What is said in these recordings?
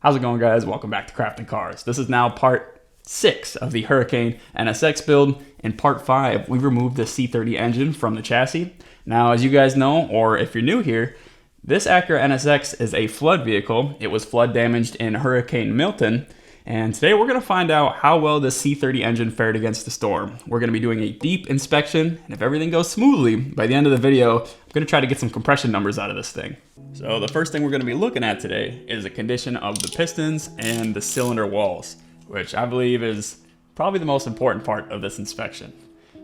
How's it going, guys? Welcome back to Crafting Cars. This is now part 6 of the Hurricane NSX build. In part 5, we removed the C30 engine from the chassis. Now, as you guys know, or if you're new here, this Acura NSX is a flood vehicle. It was flood damaged in Hurricane Milton. And today we're going to find out how well the C30 engine fared against the storm. We're going to be doing a deep inspection, and if everything goes smoothly, by the end of the video, I'm going to try to get some compression numbers out of this thing. So the first thing we're going to be looking at today is the condition of the pistons and the cylinder walls, which I believe is probably the most important part of this inspection.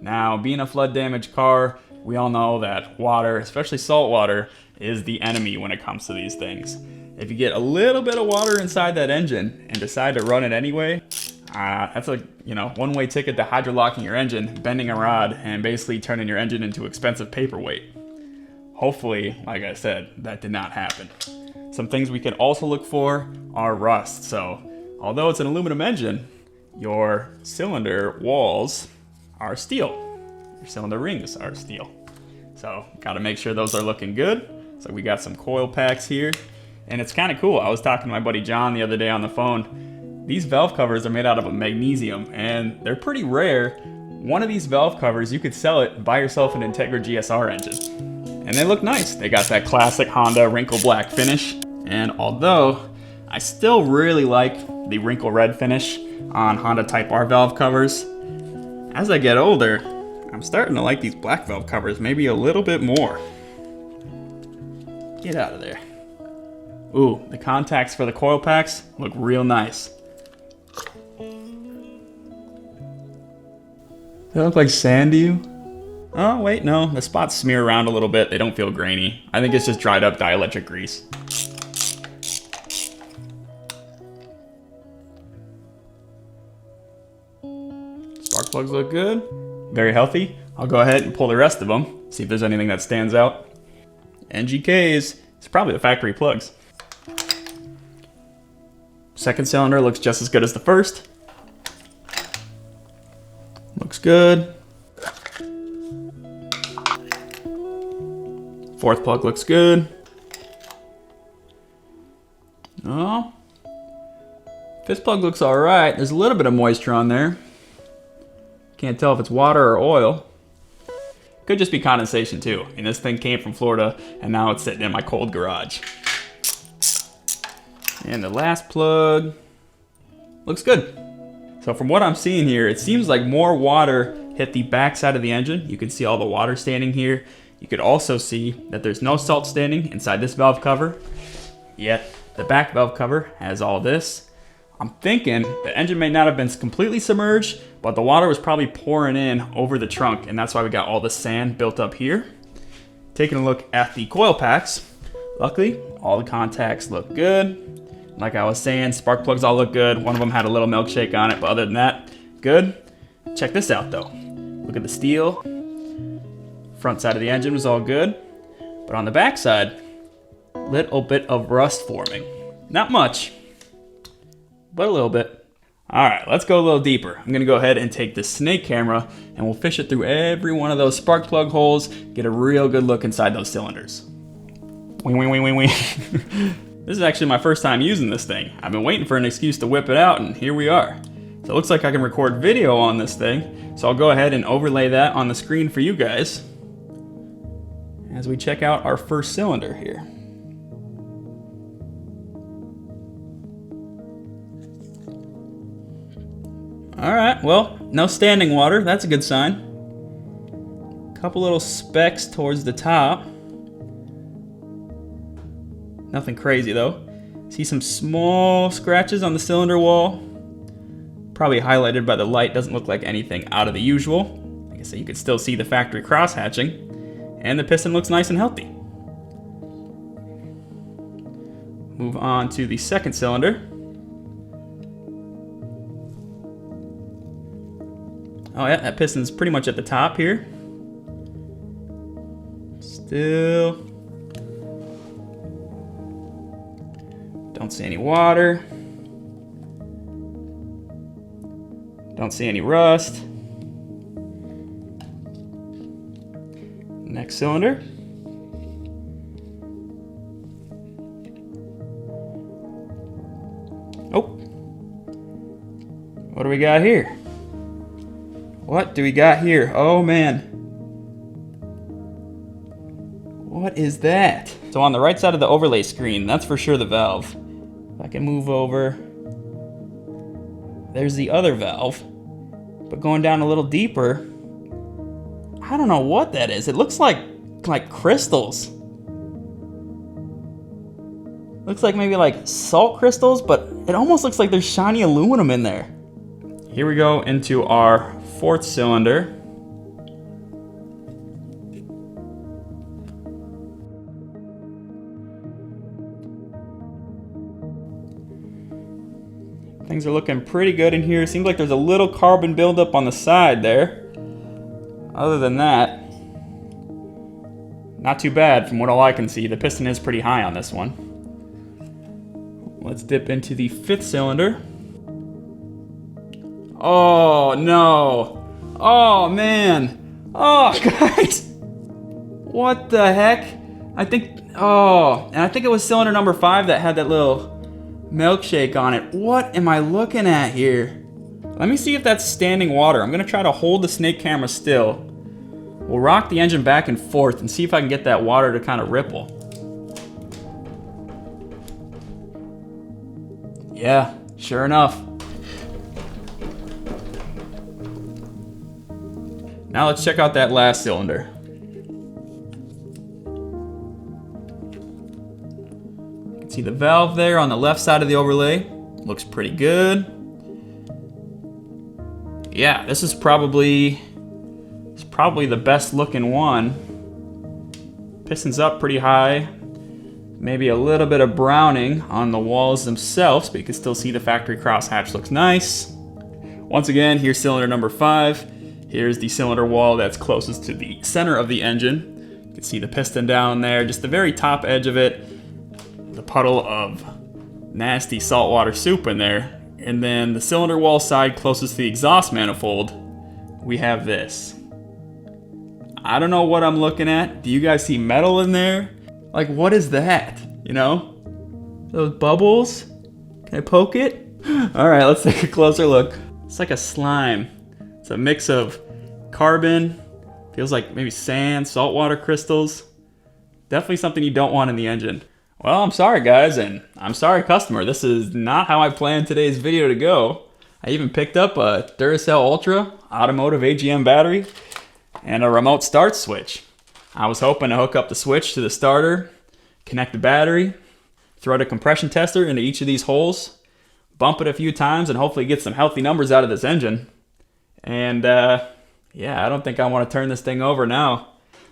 Now, being a flood damaged car, we all know that water, especially salt water, is the enemy when it comes to these things. If you get a little bit of water inside that engine and decide to run it anyway, that's a one-way ticket to hydrolocking your engine, bending a rod, and basically turning your engine into expensive paperweight. Hopefully, like I said, that did not happen. Some things we can also look for are rust. So, although it's an aluminum engine, your cylinder walls are steel. Your cylinder rings are steel. So, gotta make sure those are looking good. So we got some coil packs here. And it's kind of cool. I was talking to my buddy John the other day on the phone. These valve covers are made out of a magnesium, and they're pretty rare. One of these valve covers, you could sell it, buy yourself an Integra GSR engine. And they look nice. They got that classic Honda wrinkle black finish. And although I still really like the wrinkle red finish on Honda Type R valve covers, as I get older, I'm starting to like these black valve covers maybe a little bit more. Get out of there. Ooh, the contacts for the coil packs look real nice. They look like sand to you? Oh, wait, no. The spots smear around a little bit. They don't feel grainy. I think it's just dried up dielectric grease. Spark plugs look good. Very healthy. I'll go ahead and pull the rest of them. See if there's anything that stands out. NGKs. It's probably the factory plugs. Second cylinder looks just as good as the first. Looks good. Fourth plug looks good. Oh. Fifth plug looks alright. There's a little bit of moisture on there. Can't tell if it's water or oil. Could just be condensation too. I mean, this thing came from Florida and now it's sitting in my cold garage. And the last plug looks good. So from what I'm seeing here, it seems like more water hit the back side of the engine. You can see all the water standing here. You could also see that there's no salt standing inside this valve cover. Yet the back valve cover has all this. I'm thinking the engine may not have been completely submerged, but the water was probably pouring in over the trunk, and that's why we got all the sand built up here. Taking a look at the coil packs, luckily all the contacts look good. Like I was saying, spark plugs all look good. One of them had a little milkshake on it, but other than that, good. Check this out though. Look at the steel. Front side of the engine was all good, but on the back side, little bit of rust forming. Not much, but a little bit. All right, let's go a little deeper. I'm gonna go ahead and take this snake camera and we'll fish it through every one of those spark plug holes, get a real good look inside those cylinders. Wing, wing, wing, wing, wing. This is actually my first time using this thing. I've been waiting for an excuse to whip it out, and here we are. So it looks like I can record video on this thing, so I'll go ahead and overlay that on the screen for you guys as we check out our first cylinder here. Alright, well, no standing water, that's a good sign. Couple little specks towards the top. Nothing crazy though. See some small scratches on the cylinder wall. Probably highlighted by the light, doesn't look like anything out of the usual. Like I said, you can still see the factory cross hatching. And the piston looks nice and healthy. Move on to the second cylinder. Oh yeah, that piston's pretty much at the top here. Still. Don't see any water. Don't see any rust. Next cylinder. Oh, what do we got here? What do we got here? Oh man. What is that? So on the right side of the overlay screen, that's for sure the valve. If I can move over, there's the other valve. But going down a little deeper, I don't know what that is. It looks like crystals. Looks like maybe like salt crystals, but it almost looks like there's shiny aluminum in there. Here we go into our fourth cylinder. Things are looking pretty good in here. Seems like there's a little carbon buildup on the side there. Other than that, not too bad from what all I can see. The piston is pretty high on this one. Let's dip into the fifth cylinder. Oh no. Oh man. Oh guys. What the heck? I think it was cylinder number 5 that had that little milkshake on it. What am I looking at here? Let me see if that's standing water. I'm gonna try to hold the snake camera still. We'll rock the engine back and forth and see if I can get that water to kind of ripple. Yeah, sure enough. Now let's check out that last cylinder. You can see the valve there on the left side of the overlay. Looks pretty good. Yeah, this is probably the best looking one. Pistons up pretty high. Maybe a little bit of browning on the walls themselves, but you can still see the factory crosshatch looks nice. Once again, here's cylinder number 5. Here's the cylinder wall that's closest to the center of the engine. You can see the piston down there, just the very top edge of it. The puddle of nasty saltwater soup in there. And then the cylinder wall side closest to the exhaust manifold, we have this. I don't know what I'm looking at. Do you guys see metal in there? Like, what is that? You know? Those bubbles? Can I poke it? All right, let's take a closer look. It's like a slime. It's a mix of carbon, feels like maybe sand, saltwater crystals. Definitely something you don't want in the engine. Well, I'm sorry guys, and I'm sorry customer. This is not how I planned today's video to go. I even picked up a Duracell Ultra automotive AGM battery and a remote start switch. I was hoping to hook up the switch to the starter, connect the battery, throw the compression tester into each of these holes, bump it a few times, and hopefully get some healthy numbers out of this engine. And yeah, I don't think I want to turn this thing over now.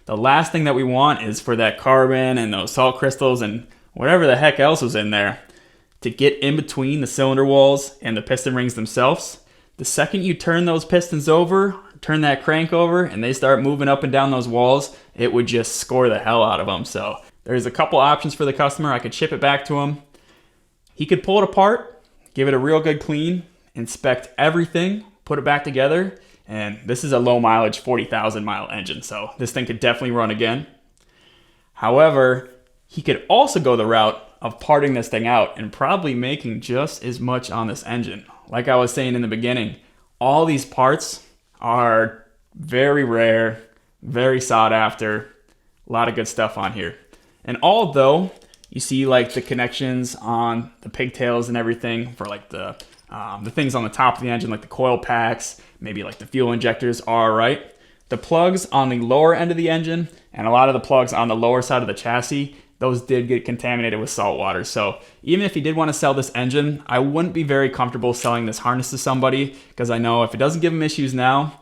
The last thing that we want is for that carbon and those salt crystals and whatever the heck else was in there to get in between the cylinder walls and the piston rings themselves. The second you turn those pistons over, turn that crank over, and they start moving up and down those walls, it would just score the hell out of them. So there's a couple options for the customer. I could ship it back to him. He could pull it apart, give it a real good clean, inspect everything, put it back together, and this is a low mileage 40,000 mile engine, so this thing could definitely run again. However, he could also go the route of parting this thing out and probably making just as much on this engine. Like I was saying in the beginning, all these parts are very rare, very sought after, a lot of good stuff on here. And although you see like the connections on the pigtails and everything for like the things on the top of the engine, like the coil packs, maybe like the fuel injectors are right. The plugs on the lower end of the engine and a lot of the plugs on the lower side of the chassis, those did get contaminated with salt water. So even if you did want to sell this engine, I wouldn't be very comfortable selling this harness to somebody, because I know if it doesn't give them issues now,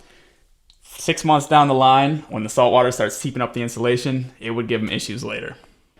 6 months down the line, when the salt water starts seeping up the insulation, it would give them issues later.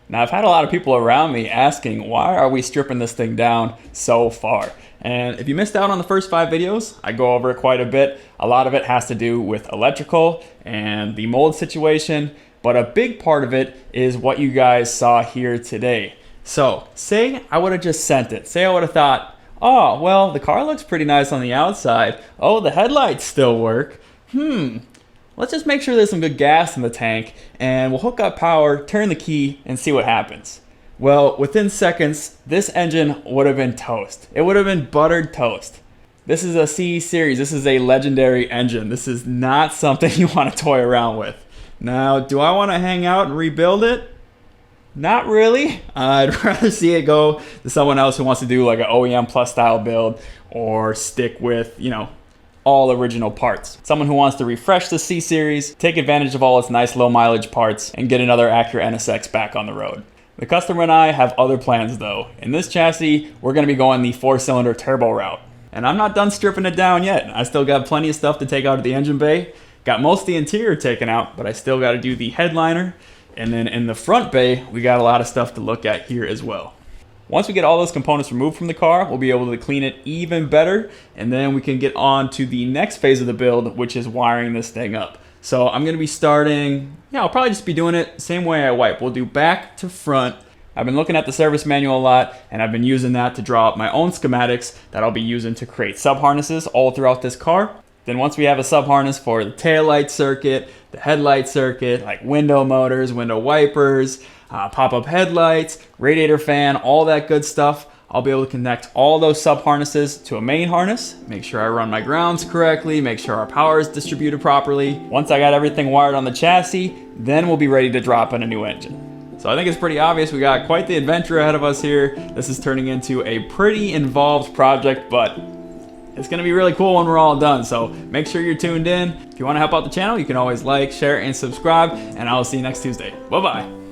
Now, I've had a lot of people around me asking, why are we stripping this thing down so far? And if you missed out on the first 5 videos, I go over it quite a bit. A lot of it has to do with electrical and the mold situation, but a big part of it is what you guys saw here today. So, say I would have just sent it. Say I would have thought, oh, well, the car looks pretty nice on the outside. Oh, the headlights still work. Let's just make sure there's some good gas in the tank, and we'll hook up power, turn the key, and see what happens. Well, within seconds, this engine would have been toast. It would have been buttered toast. This is a C series. This is a legendary engine. This is not something you want to toy around with. Now, do I want to hang out and rebuild it? Not really. I'd rather see it go to someone else who wants to do like an OEM Plus style build or stick with, you know, all original parts. Someone who wants to refresh the C series, take advantage of all its nice low mileage parts, and get another Acura NSX back on the road. The customer and I have other plans though. In this chassis, we're going to be going the 4-cylinder turbo route. And I'm not done stripping it down yet. I still got plenty of stuff to take out of the engine bay. Got most of the interior taken out, but I still got to do the headliner. And then in the front bay, we got a lot of stuff to look at here as well. Once we get all those components removed from the car, we'll be able to clean it even better. And then we can get on to the next phase of the build, which is wiring this thing up. So I'm going to be starting, I'll probably just be doing it same way I wipe. We'll do back to front. I've been looking at the service manual a lot, and I've been using that to draw up my own schematics that I'll be using to create sub-harnesses all throughout this car. Then once we have a sub-harness for the taillight circuit, the headlight circuit, like window motors, window wipers, pop-up headlights, radiator fan, all that good stuff, I'll be able to connect all those sub-harnesses to a main harness, make sure I run my grounds correctly, make sure our power is distributed properly. Once I got everything wired on the chassis, then we'll be ready to drop in a new engine. So I think it's pretty obvious we got quite the adventure ahead of us here. This is turning into a pretty involved project, but it's gonna be really cool when we're all done. So make sure you're tuned in. If you wanna help out the channel, you can always like, share, and subscribe, and I'll see you next Tuesday. Bye-bye.